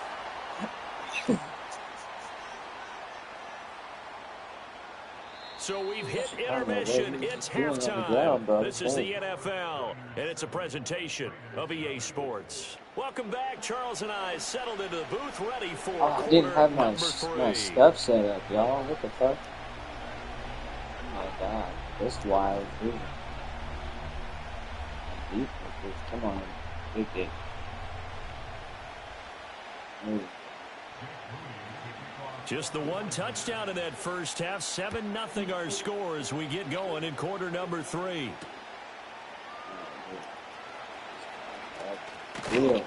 So we've hit intermission. It's halftime. This is the NFL, and it's a presentation of EA Sports. Welcome back. Charles and I settled into the booth, ready for I didn't have my stuff set up, y'all. What the fuck? Oh my god. That's wild, dude. Come on. Big dick. Just the one touchdown in that first half. 7-0 our score as we get going in quarter number 3. And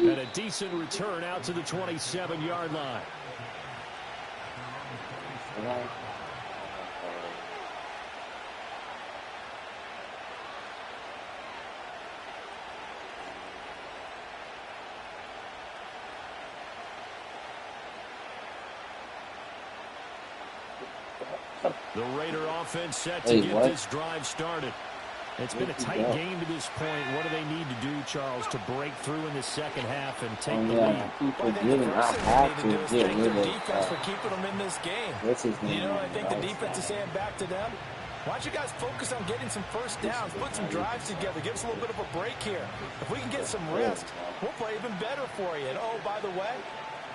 a decent return out to the 27-yard line. The Raider offense set to get this drive started. It's been a tight game to this point. What do they need to do, Charles, to break through in the second half and take the lead? I have to get rid of defense for keeping them in this game. You know, I think the defense is saying back to them, why don't you guys focus on getting some first downs, put some drives together, give us a little bit of a break here. If we can get some rest, we'll play even better for you. And, oh, by the way,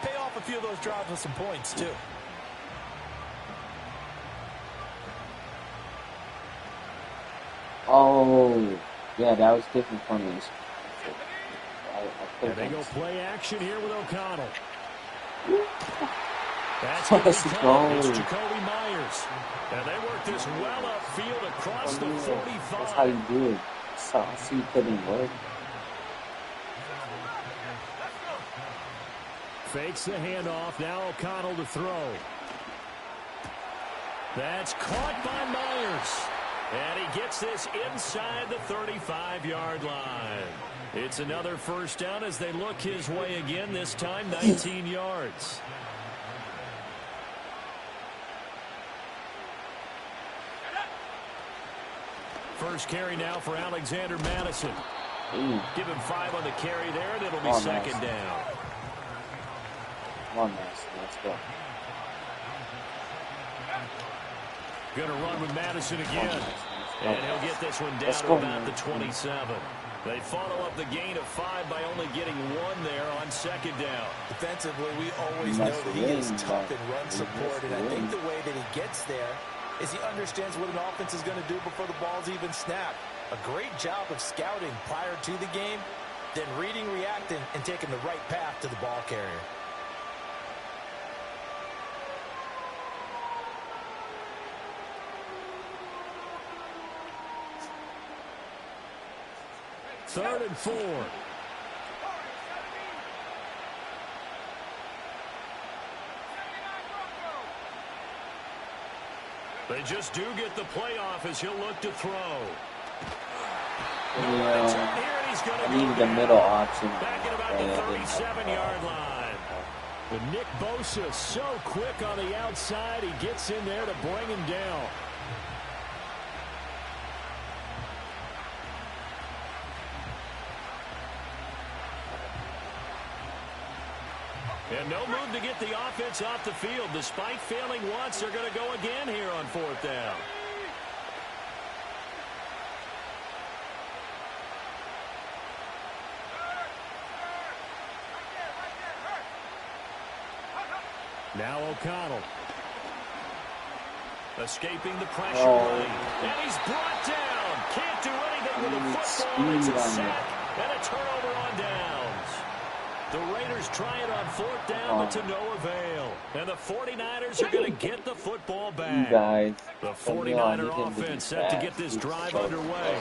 pay off a few of those drives with some points, too. Oh, yeah, that was different from this. And they go play action here with O'Connell. That's Let's go. It's Jacoby Myers. And they work this well upfield across the 45. That's how you do it. So you put in work. Fakes the handoff. Now O'Connell to throw. That's caught by Myers. And he gets this inside the 35-yard line. It's another first down as they look his way again, this time 19 yards. First carry now for Alexander Madison. Give him 5 on the carry there, and it'll be second down. Come on, Madison, let's go. Going to run with Madison again. And he'll get this one down to about the 27. They follow up the gain of 5 by only getting 1 there on second down. Defensively, we always know that he is tough in run support, and I think the way that he gets there is he understands what an offense is going to do before the ball's even snapped. A great job of scouting prior to the game, then reading, reacting, and taking the right path to the ball carrier. Third and 4. They just do get the playoff as he'll look to throw. I needed the middle option. Back at about the 37-yard line. But Nick Bosa so quick on the outside, he gets in there to bring him down. And no move to get the offense off the field. Despite failing once, they're going to go again here on 4th down. Now O'Connell. Escaping the pressure lane. And he's brought down. Can't do anything with the football. It's a sack and a turnover on downs. The Raiders try it on 4th down, but to no avail. And the 49ers are going to get the football back. The 49er offense set to get this drive underway.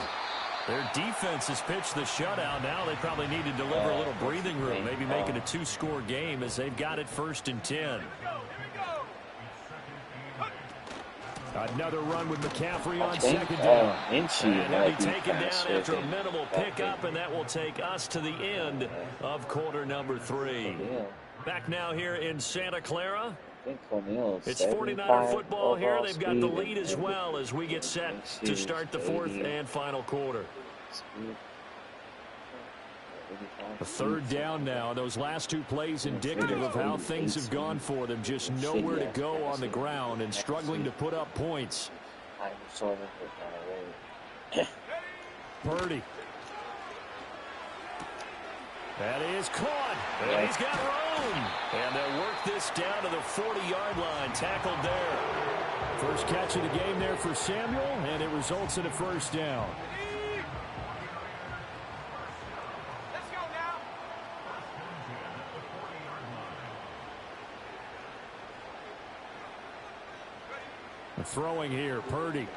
Their defense has pitched the shutout. Now they probably need to deliver a little breathing room, maybe make it a 2-score game as they've got it 1st and 10. Another run with McCaffrey on 2nd down. And he'll be taken down after a minimal pickup, and that will take us to the end of quarter number 3. Back now here in Santa Clara. It's 49er football here. They've got the lead as well as we get set to start the 4th and final quarter. A 3rd down now. Those last 2 plays indicative of how things have gone for them. Just nowhere to go on the ground and struggling to put up points. Purdy. That is caught. And he's got room. And they'll work this down to the 40-yard line. Tackled there. First catch of the game there for Samuel, and it results in a 1st down. Throwing here, Purdy.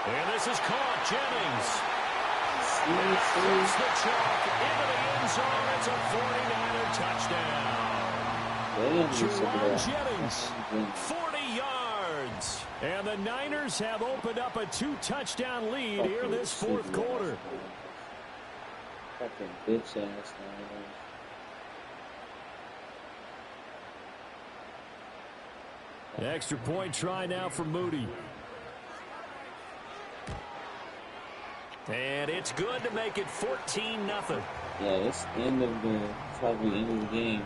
And this is caught. Jennings. Throws the chalk into the end zone. It's a 49er touchdown. Jennings, 40 yards. And the Niners have opened up a 2-touchdown lead here in this 4th quarter. Fucking bitch ass Niners. Extra point try now for Moody. And it's good to make it 14-0. Yeah, it's the end of the game.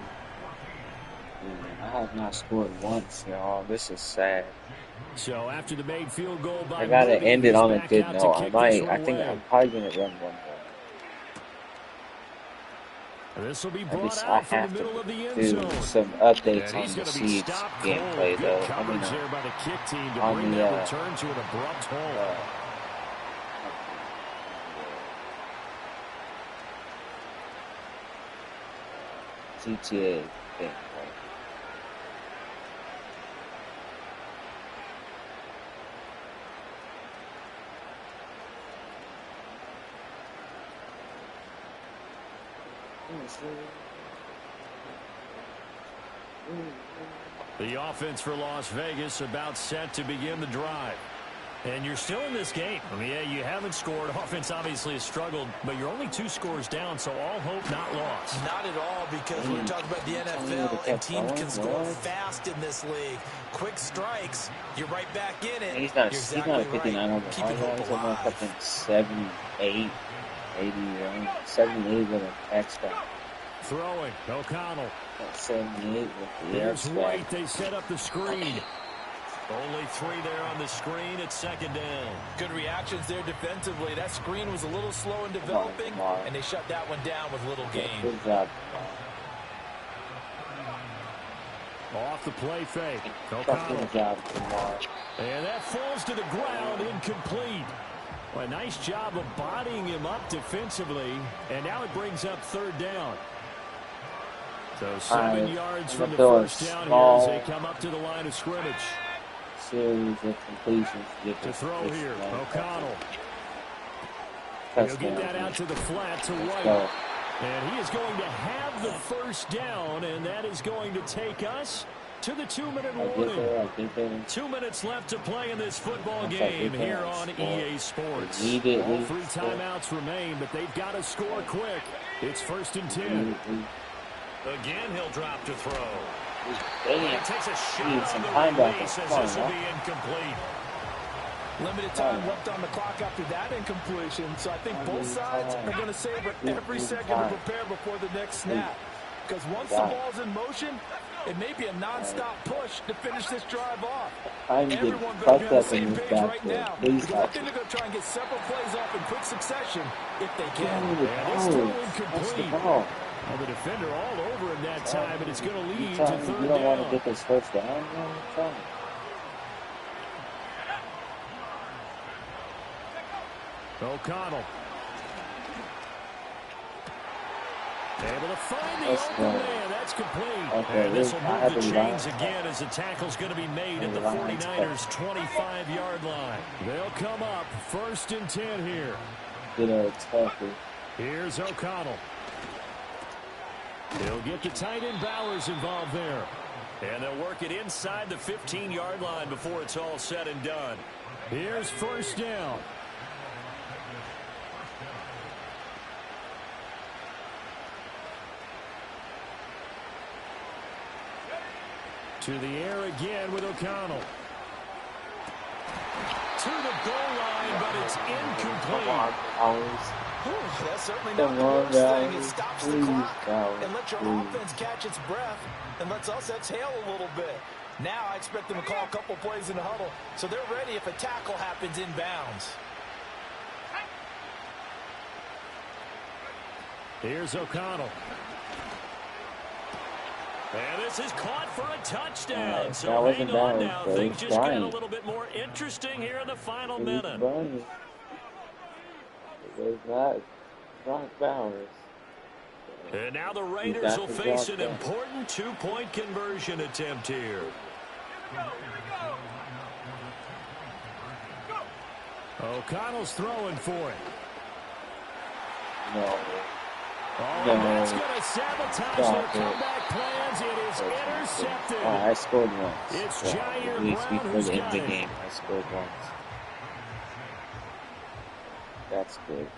I have not scored once, y'all. This is sad. So after the made field goal by I gotta Moody, end it on a back good out note. to I kick might. this one I think away. I'm probably gonna run one more. This will be I brought out from have the middle of the end to do zone. some updates And on he's the going to be Seeds stopped gameplay, cold. though. Good coverage there by the kick team to on bring the, that return to an abrupt halt. GTA gameplay. The offense for Las Vegas about set to begin the drive. And you're still in this game. I mean, yeah, you haven't scored. Offense obviously has struggled, but you're only 2 scores down, so all hope not lost. Not at all, because we're talking about the NFL, and teams can score fast in this league. Quick strikes, you're right back in it. He's not exactly 59 over. Keep it hope alive. Fucking 78, 80, 78 with a touchdown. Throwing, O'Connell. 78 with the Here's touchdown. White. They set up the screen. Only 3 there on the screen at 2nd down. Good reactions there defensively. That screen was a little slow in developing, and they shut that one down with little gain. Good job. Off the play fake. Good O'Connell. job, Lamar. And that falls to the ground, incomplete. Well, a nice job of bodying him up defensively, and now it brings up 3rd down. So 7 yards from the first down here as they come up to the line of scrimmage. Series of completions. To throw here, O'Connell. He'll get that out to the flat to White. And he is going to have the first down, and that is going to take us to the 2-minute warning. 2 minutes left to play in this football game here on EA Sports. All 3 timeouts remain, but they've got to score quick. It's 1st and 10. Again, he'll drop to throw. He takes a shot on the release as this will be incomplete. Limited time left on the clock after that incompletion, so I think both sides are going to savor every second to prepare before the next snap. Because once the ball's in motion, it may be a non-stop push to finish this drive off. Everyone better be on the same page right now, because I think they're going to try and get several plays off in quick succession if they can. And it's still incomplete. Well, the defender all over him that time, and it's going to lead to 3rd down. You don't want to get this first down? O'Connell. Able to find the open man. That's complete. Okay, and this will move the chains again as the tackle's going to be made at the 49ers' 25-yard line. They'll come up 1st and 10 here. Here's O'Connell. He'll get the tight end Bowers involved there. And they'll work it inside the 15-yard line before it's all said and done. Here's 1st down. To the air again with O'Connell. To the goal line, but it's incomplete. That's certainly not the worst thing. It stops the clock and lets your offense catch its breath and lets us exhale a little bit. Now I expect them to call a couple plays in the huddle so they're ready if a tackle happens inbounds. Here's O'Connell. And this is caught for a touchdown. So hang on now. Things just get a little bit more interesting here in the final minute. It was not Bowers. And now the Raiders will face an important 2-point conversion attempt here. O'Connell's throwing for it. No. Oh, that's going to sabotage their comeback plans. It is intercepted. I scored once. It's Jair at least Brown before who's the end got of the it. game, I scored once. That's good, you know.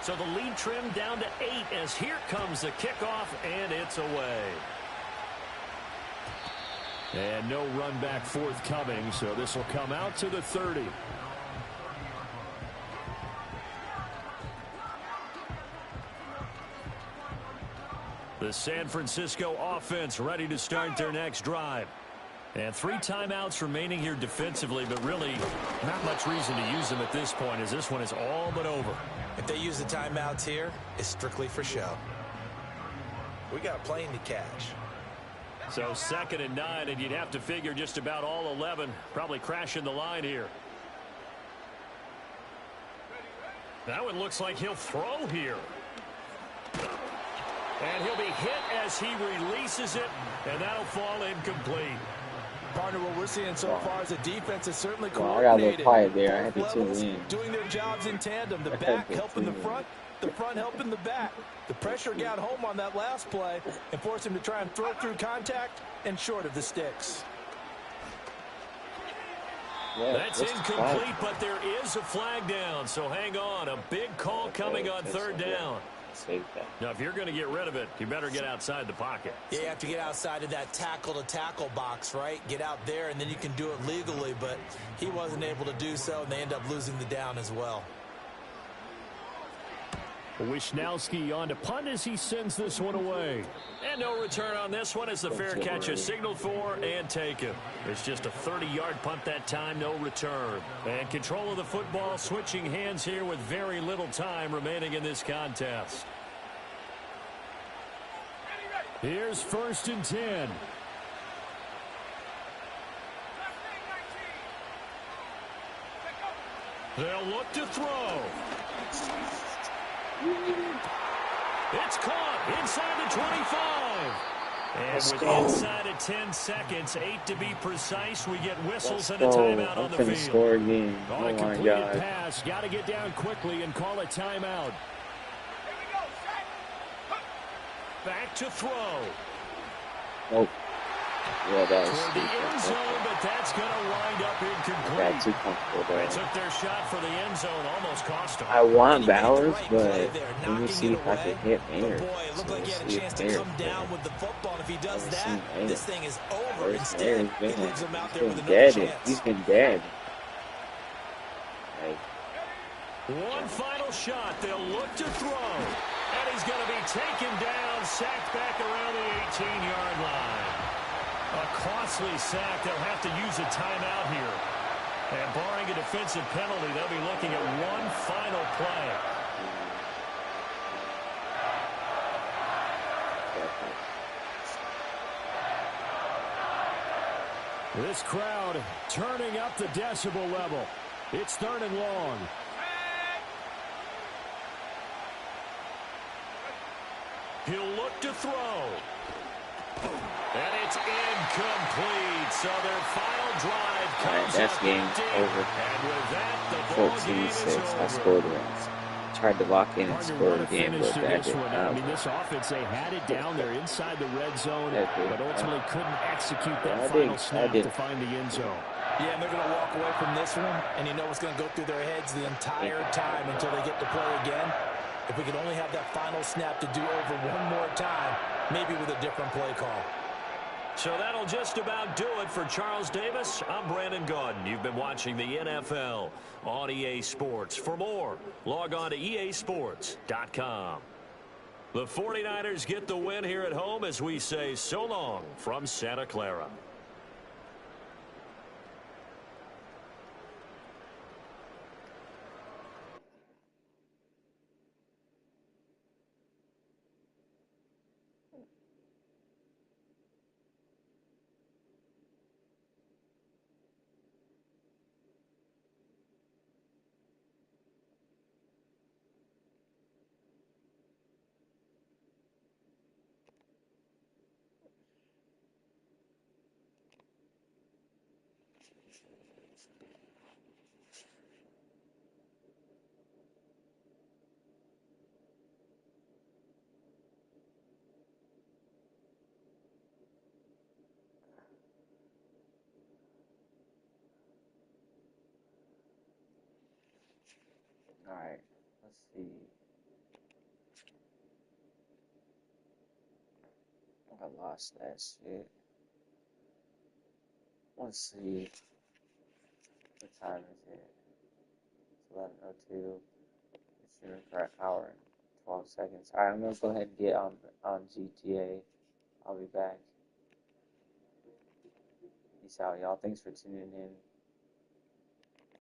So the lead trimmed down to 8 as here comes the kickoff, and it's away. And no run back forthcoming, so this will come out to the 30. The San Francisco offense ready to start their next drive. And 3 timeouts remaining here defensively, but really not much reason to use them at this point as this one is all but over. If they use the timeouts here, it's strictly for show. We got a plane to catch. So 2nd and 9, and you'd have to figure just about all 11 probably crashing the line here. That one looks like he'll throw here. And he'll be hit as he releases it, and that'll fall incomplete. Partner, what we're seeing so far is the defense is certainly I got a little coordinated. quiet there. I had to tune Levels, in. doing their jobs in tandem. The back helping the front helping the back. The pressure got home on that last play and forced him to try and throw through contact and short of the sticks. Yeah, that's incomplete, but there is a flag down, so hang on. A big call coming on 3rd down. Now, if you're going to get rid of it, you better get outside the pocket. Yeah, you have to get outside of that tackle-to-tackle box, right? Get out there, and then you can do it legally, but he wasn't able to do so, and they end up losing the down as well. Wisnowski on to punt as he sends this one away. And no return on this one as the fair catch is signaled for and taken. It's just a 30-yard punt that time, no return. And control of the football switching hands here with very little time remaining in this contest. Here's 1st and 10. They'll look to throw. It's caught inside the 25. And Let's with go. inside of 10 seconds, 8 to be precise, we get whistles and a Let's go. timeout I'm on the finna field. score again. On Oh a my completed god. pass, got to get down quickly and call a timeout. Back to throw. Nope. Yeah, that was Toward the end zone, but that's going to wind up incomplete. got too comfortable They there. took their shot for the end zone, almost cost them. I want And he made the Bowers, right but play there, let me knocking see it if I away. can hit But Mayer. boy, it looked like he had a chance to come down with the football. And if he does that, this thing is over. Instead, he leaves him out there with another chance. He's been dead. Like, One final shot. They'll look to throw. And he's going to be taken down, sacked back around the 18-yard line. A costly sack. They'll have to use a timeout here. And barring a defensive penalty, they'll be looking at one final play. This crowd turning up the decibel level. It's 3rd and long. He'll look to throw. And it's incomplete. So their final drive comes that's up game empty. over. And with that, the ball game is 14-6. I over. scored once. Tried to lock in and score again, but that did I not. mean, this offense, they had it down there inside the red zone, That did but ultimately couldn't execute that I final did. snap to find the end zone. Yeah, and they're going to walk away from this one, and you know what's going to go through their heads the entire time until they get to play again. If we could only have that final snap to do over one more time, maybe with a different play call. So that'll just about do it for Charles Davis. I'm Brandon Gaudin. You've been watching the NFL on EA Sports. For more, log on to easports.com. The 49ers get the win here at home as we say so long from Santa Clara. Alright, let's see. I lost that shit. Let's see. What time is it? It's 11:02. It's your correct hour and 12 seconds. Alright, I'm gonna go ahead and get on GTA. I'll be back. Peace out, y'all. Thanks for tuning in.